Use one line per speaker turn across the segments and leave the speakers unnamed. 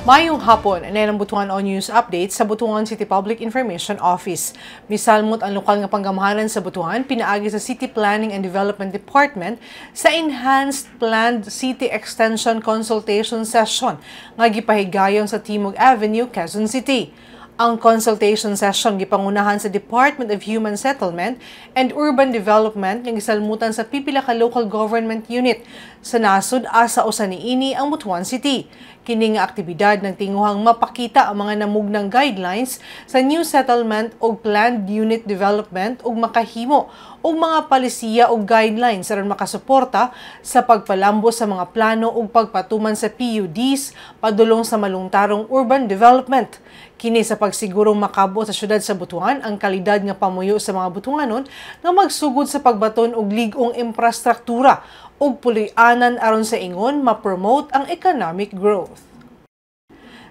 Mayong hapon, ang Butuan o News Update sa Butuan City Public Information Office. Misalmot ang lokal nga panggamahanan sa Butuan, pinaagi sa City Planning and Development Department sa Enhanced Planned City Extension Consultation Session nga gipahigayon sa Timog Avenue, Quezon City. Ang consultation session gipangunahan sa Department of Human Settlement and Urban Development nga gisalmutan sa pipila ka local government unit sa nasud asa usa niini ang Butuan City. Kini nga aktibidad ng tinguhang mapakita ang mga namugnang guidelines sa new settlement o planned unit development ug makahimo og mga palisiya o guidelines aron makasuporta sa pagpalambo sa mga plano ug pagpatuman sa PUDs padulong sa malungtarong urban development. Kini sa pagsigurong makabot sa syudad sa Butuan ang kalidad nga pamuyo sa mga Butuanon nga magsugod sa pagbaton og lig-ong infrastruktura ug puloy-anan aron sa ingon ma-promote ang economic growth.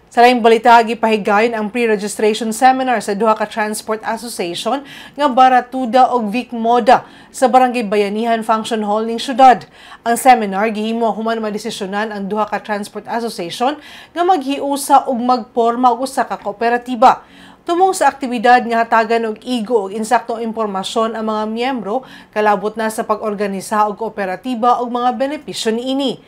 Sa laing balita, gipahigayon ang pre-registration seminar sa duha ka transport association nga Baratuda ug Vic Moda sa Barangay Bayanihan Function Hall ning syudad. Ang seminar gihimo human madesisyonan ang duha ka transport association nga maghiusa ug magporma og usa ka kooperatiba. Tumong sa aktibidad nga hatagan og igo ug insaktong impormasyon ang mga miyembro kalabot na sa pag-organisa og kooperatiba ug mga benepisyo niini.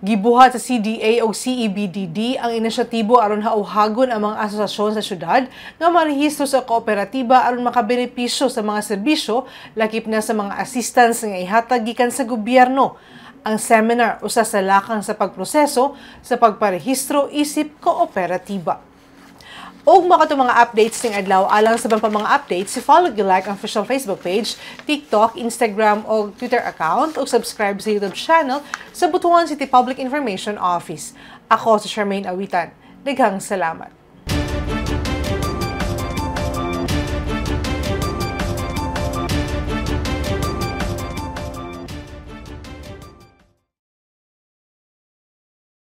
Gibuhat sa CDA o CEBDD ang inisyatibo aron hauhagon ang mga asosasyon sa syudad nga marehistro sa kooperatiba aron makabenepisyo sa mga serbisyo lakip na sa mga assistance nga ihatag gikan sa gobyerno. Ang seminar usa sa lakang sa pagproseso sa pagparehistro isip kooperatiba. Og makato mga updates ning adlaw alang sa bang mga updates, follow like ang official Facebook page, TikTok, Instagram o Twitter account o subscribe sa YouTube channel sa Butuan City Public Information Office. Ako si Charmaine Awitan. Daghang salamat.